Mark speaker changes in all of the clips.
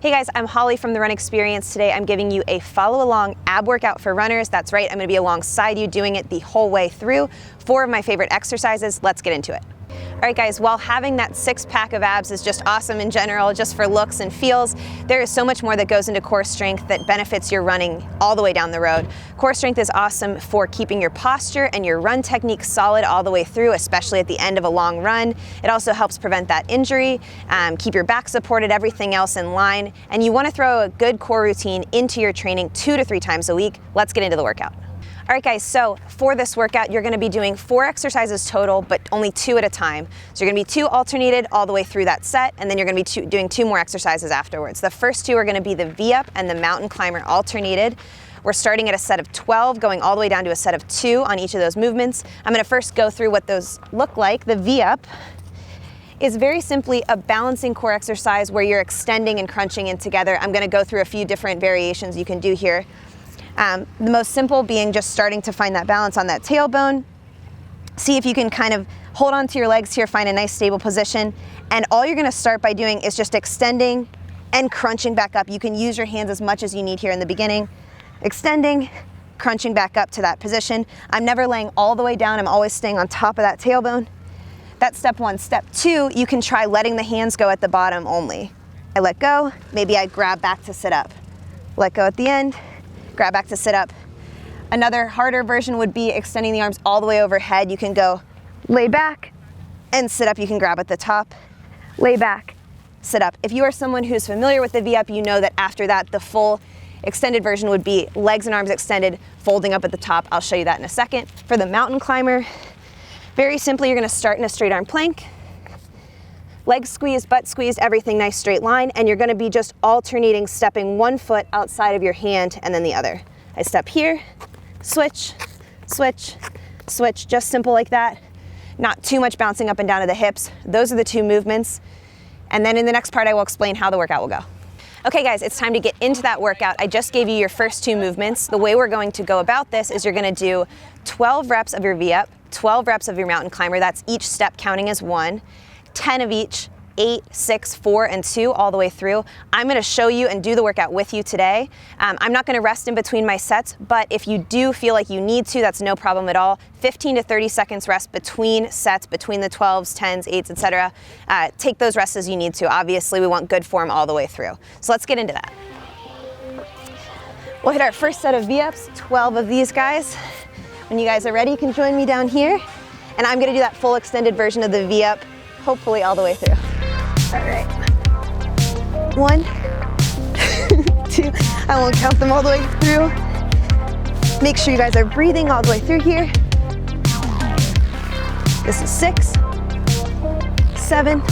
Speaker 1: Hey guys, I'm Holly from The Run Experience. Today I'm giving you a follow along ab workout for runners. That's right, I'm gonna be alongside you doing it the whole way through. 4 of my favorite exercises. Let's get into it. All right guys, while having that 6-pack of abs is just awesome in general, just for looks and feels, there is so much more that goes into core strength that benefits your running all the way down the road. Core strength is awesome for keeping your posture and your run technique solid all the way through, especially at the end of a long run. It also helps prevent that injury, keep your back supported, everything else in line, and you want to throw a good core routine into your training 2 to 3 times a week. Let's get into the workout. All right guys, so for this workout, you're gonna be doing 4 exercises total, but only 2 at a time. So you're gonna be 2 alternated all the way through that set, and then you're gonna be doing 2 more exercises afterwards. The first 2 are gonna be the V-up and the mountain climber alternated. We're starting at a set of 12, going all the way down to a set of 2 on each of those movements. I'm gonna first go through what those look like. The V-up is very simply a balancing core exercise where you're extending and crunching in together. I'm gonna go through a few different variations you can do here. The most simple being just starting to find that balance on that tailbone. See if you can kind of hold on to your legs here, find a nice stable position. And all you're gonna start by doing is just extending and crunching back up. You can use your hands as much as you need here in the beginning. Extending, crunching back up to that position. I'm never laying all the way down, I'm always staying on top of that tailbone. That's step 1. Step 2, you can try letting the hands go at the bottom only. I let go, maybe I grab back to sit up. Let go at the end. Grab back to sit up. Another harder version would be extending the arms all the way overhead. You can go lay back and sit up. You can grab at the top, lay back, sit up. If you are someone who's familiar with the V-up, you know that after that, the full extended version would be legs and arms extended, folding up at the top. I'll show you that in a second. For the mountain climber, very simply, you're gonna start in a straight arm plank. Legs squeezed, butt squeezed, everything nice straight line, and you're gonna be just alternating, stepping one foot outside of your hand and then the other. I step here, switch, switch, switch, just simple like that. Not too much bouncing up and down to the hips. Those are the 2 movements. And then in the next part, I will explain how the workout will go. Okay guys, it's time to get into that workout. I just gave you your first 2 movements. The way we're going to go about this is you're gonna do 12 reps of your V-up, 12 reps of your mountain climber. That's each step counting as 1. 10 of each, 8, 6, 4, and 2 all the way through. I'm gonna show you and do the workout with you today. I'm not gonna rest in between my sets, but if you do feel like you need to, that's no problem at all. 15 to 30 seconds rest between sets, between the 12s, 10s, 8s, etc. Take those rests as you need to. Obviously, we want good form all the way through. So let's get into that. We'll hit our first set of V-ups, 12 of these guys. When you guys are ready, you can join me down here. And I'm gonna do that full extended version of the V-up, hopefully all the way through. All right. 1, 2, I won't count them all the way through. Make sure you guys are breathing all the way through here. This is 6, 7,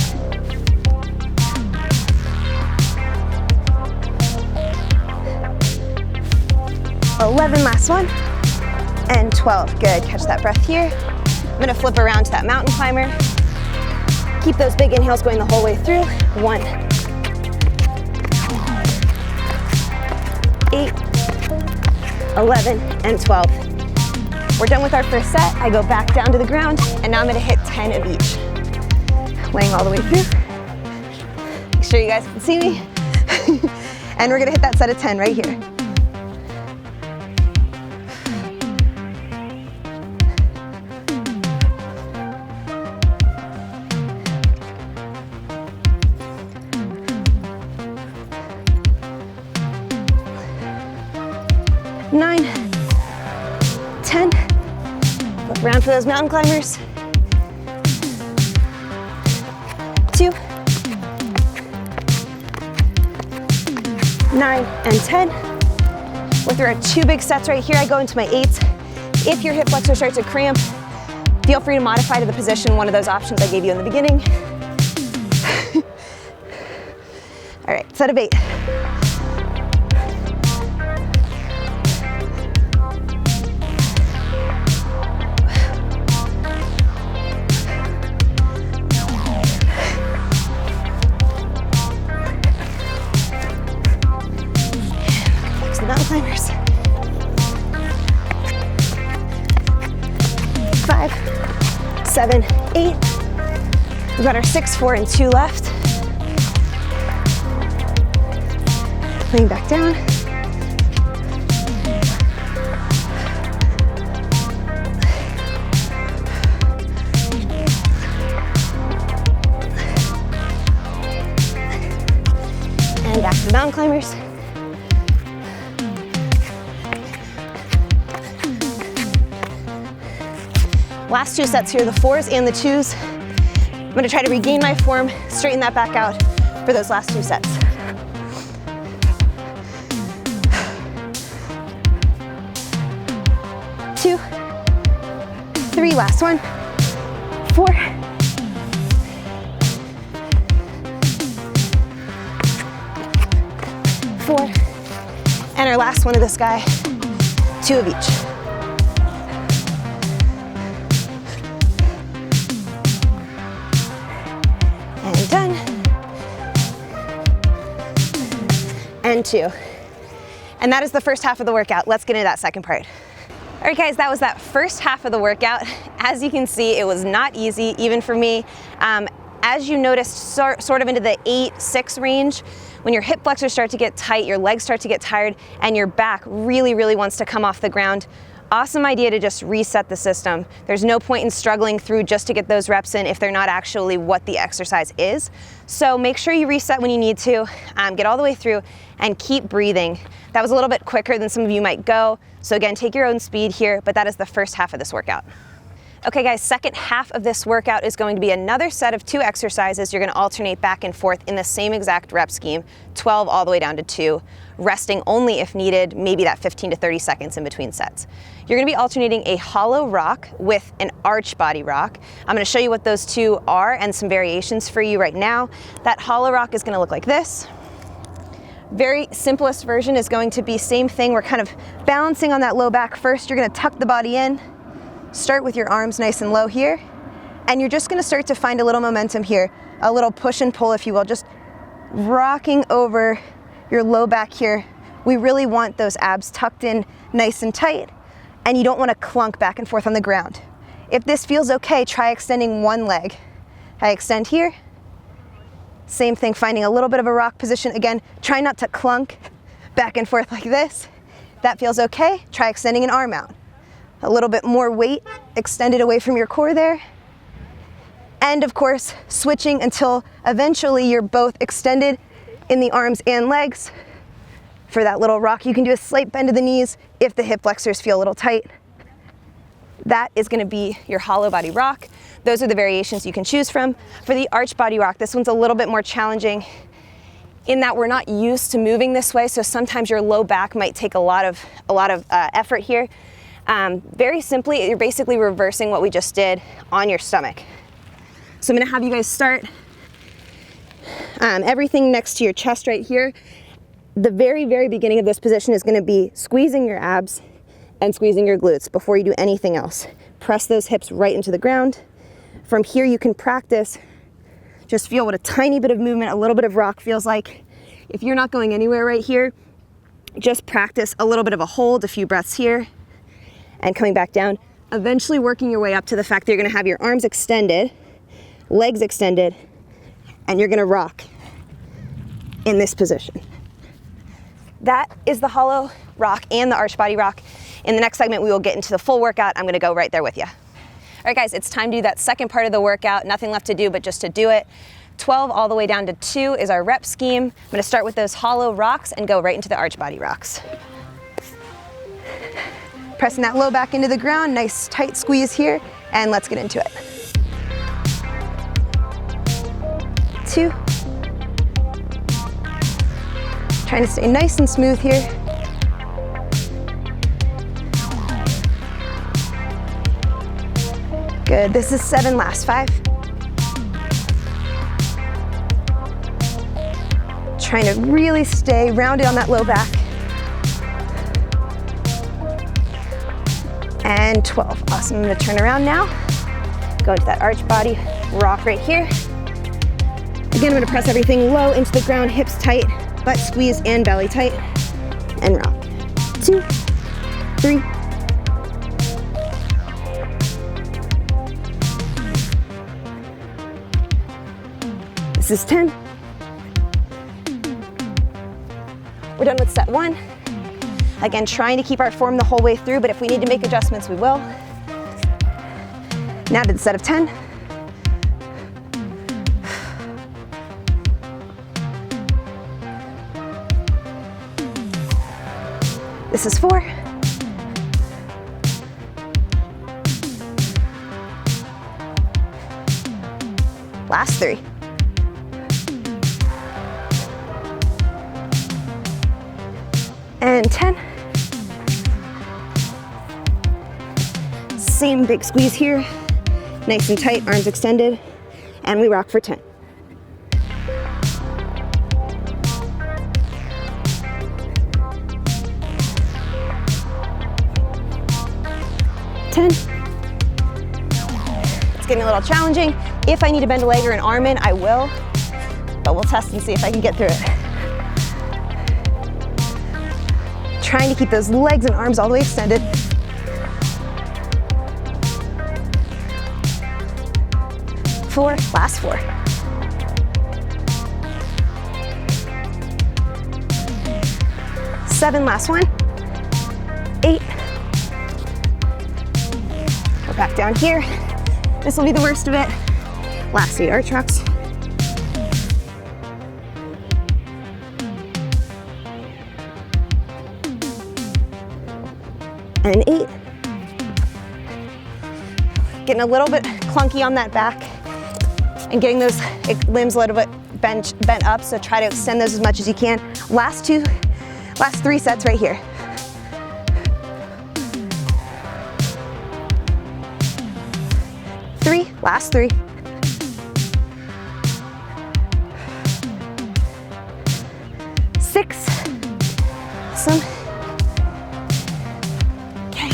Speaker 1: 11, last one, and 12. Good, catch that breath here. I'm gonna flip around to that mountain climber. Keep those big inhales going the whole way through. 1, 8, 11, and 12. We're done with our first set. I go back down to the ground, and now I'm gonna hit 10 of each. Laying all the way through. Make sure you guys can see me. And we're gonna hit that set of 10 right here. Nine, 10, flip around for those mountain climbers. 2, 9, and 10. We're through our 2 big sets right here. I go into my 8s. If your hip flexor starts to cramp, feel free to modify to the position, one of those options I gave you in the beginning. All right, set of 8. Mountain climbers. 5, 7, 8. We've got our 6, 4, and 2 left. laying back down. And back to the mountain climbers. Last 2 sets here, the 4s and the 2s. I'm gonna try to regain my form, straighten that back out for those last 2 sets. 2, 3, last one, 4, 4, and our last one of this guy, 2 of each. And done. And 2. And that is the first half of the workout. Let's get into that second part. All right, guys, that was that first half of the workout. As you can see, it was not easy, even for me. As you noticed, sort of into the 8-6 range, when your hip flexors start to get tight, your legs start to get tired, and your back really, really wants to come off the ground, awesome idea to just reset the system. There's no point in struggling through just to get those reps in if they're not actually what the exercise is. So make sure you reset when you need to, get all the way through, and keep breathing. That was a little bit quicker than some of you might go. So again, take your own speed here, but that is the first half of this workout. Okay guys, second half of this workout is going to be another set of 2 exercises. You're gonna alternate back and forth in the same exact rep scheme, 12 all the way down to 2, resting only if needed, maybe that 15 to 30 seconds in between sets. You're gonna be alternating a hollow rock with an arch body rock. I'm gonna show you what those 2 are and some variations for you right now. That hollow rock is gonna look like this. Very simplest version is going to be same thing. We're kind of balancing on that low back first. You're gonna tuck the body in, start with your arms nice and low here, and you're just gonna start to find a little momentum here, a little push and pull, if you will, just rocking over your low back here. We really want those abs tucked in nice and tight, and you don't wanna clunk back and forth on the ground. If this feels okay, try extending one leg. I extend here. Same thing, finding a little bit of a rock position. Again, try not to clunk back and forth like this. That feels okay. Try extending an arm out. A little bit more weight extended away from your core there. And of course, switching until eventually you're both extended in the arms and legs. For that little rock, you can do a slight bend of the knees if the hip flexors feel a little tight. That is gonna be your hollow body rock. Those are the variations you can choose from. For the arch body rock, this one's a little bit more challenging in that we're not used to moving this way, so sometimes your low back might take a lot of effort here. Very simply, you're basically reversing what we just did on your stomach. So I'm gonna have you guys start everything next to your chest right here. The very, very beginning of this position is gonna be squeezing your abs and squeezing your glutes before you do anything else. Press those hips right into the ground. From here you can practice, just feel what a tiny bit of movement, a little bit of rock feels like. If you're not going anywhere right here, just practice a little bit of a hold, a few breaths here, and coming back down, eventually working your way up to the fact that you're gonna have your arms extended, legs extended, and you're gonna rock in this position. That is the hollow rock and the arch body rock. In the next segment, we will get into the full workout. I'm gonna go right there with you. All right, guys, it's time to do that second part of the workout. Nothing left to do but just to do it. 12 all the way down to 2 is our rep scheme. I'm gonna start with those hollow rocks and go right into the arch body rocks. Pressing that low back into the ground, nice tight squeeze here, and let's get into it. 2. Trying to stay nice and smooth here. Good, this is 7, last 5. Trying to really stay rounded on that low back. And 12, awesome. I'm gonna turn around now. Go into that arch body rock right here. Again, I'm gonna press everything low into the ground, hips tight, butt squeeze and belly tight, and rock. 2, 3, this is 10. We're done with set 1. Again, trying to keep our form the whole way through, but if we need to make adjustments, we will. Now to the set of 10. This is 4. Last 3. And 10. Same big squeeze here. Nice and tight, arms extended. And we rock for 10. It's getting a little challenging. If I need to bend a leg or an arm in, I will, but we'll test and see if I can get through it. Trying to keep those legs and arms all the way extended. Four, last 4. Seven, last 1. 8. Go back down here. This will be the worst of it. Last 8 arch rocks. And an 8. Getting a little bit clunky on that back and getting those limbs a little bit bent up, so try to extend those as much as you can. Last 3 sets right here. 3, last 3. 6. Awesome. Okay.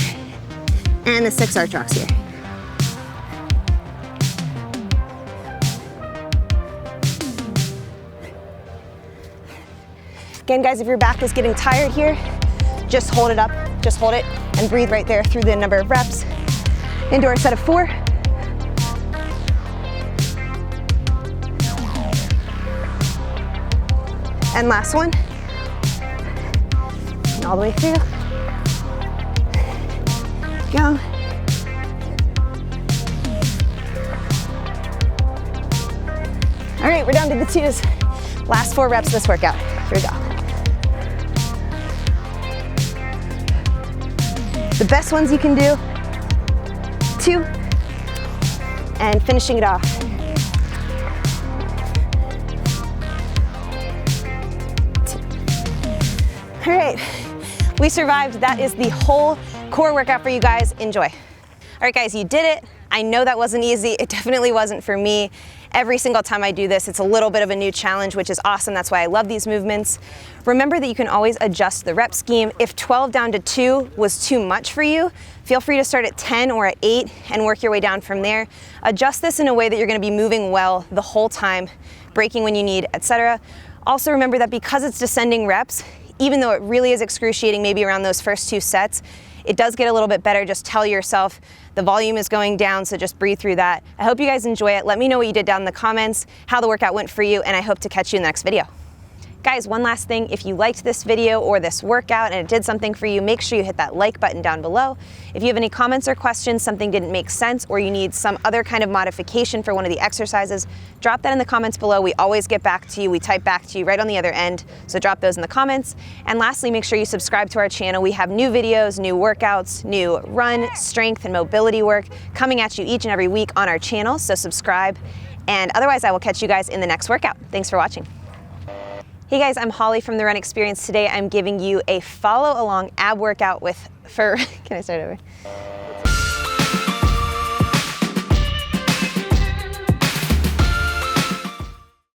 Speaker 1: And the 6 arch rocks here. Again, guys, if your back is getting tired here, just hold it up, just hold it, and breathe right there through the number of reps. Into our set of 4. And last 1. And all the way through. Go. All right, we're down to the 2s. Last 4 reps of this workout. Here we go. The best ones you can do. 2. And finishing it off. All right, we survived. That is the whole core workout for you guys. Enjoy. All right, guys, you did it. I know that wasn't easy. It definitely wasn't for me. Every single time I do this, it's a little bit of a new challenge, which is awesome. That's why I love these movements. Remember that you can always adjust the rep scheme. If 12 down to 2 was too much for you, feel free to start at 10 or at 8 and work your way down from there. Adjust this in a way that you're gonna be moving well the whole time, breaking when you need, etc. Also remember that because it's descending reps, even though it really is excruciating maybe around those first 2 sets, it does get a little bit better. Just tell yourself the volume is going down, so just breathe through that. I hope you guys enjoy it. Let me know what you did down in the comments, how the workout went for you, and I hope to catch you in the next video. Guys, one last thing, if you liked this video or this workout and it did something for you, make sure you hit that like button down below. If you have any comments or questions, something didn't make sense, or you need some other kind of modification for one of the exercises, drop that in the comments below. We always get back to you. We type back to you right on the other end, so drop those in the comments. And lastly, make sure you subscribe to our channel. We have new videos, new workouts, new run, strength, and mobility work coming at you each and every week on our channel, so subscribe. And otherwise, I will catch you guys in the next workout. Thanks for watching. Hey guys, I'm Holly from The Run Experience. Today I'm giving you a follow along ab workout can I start over?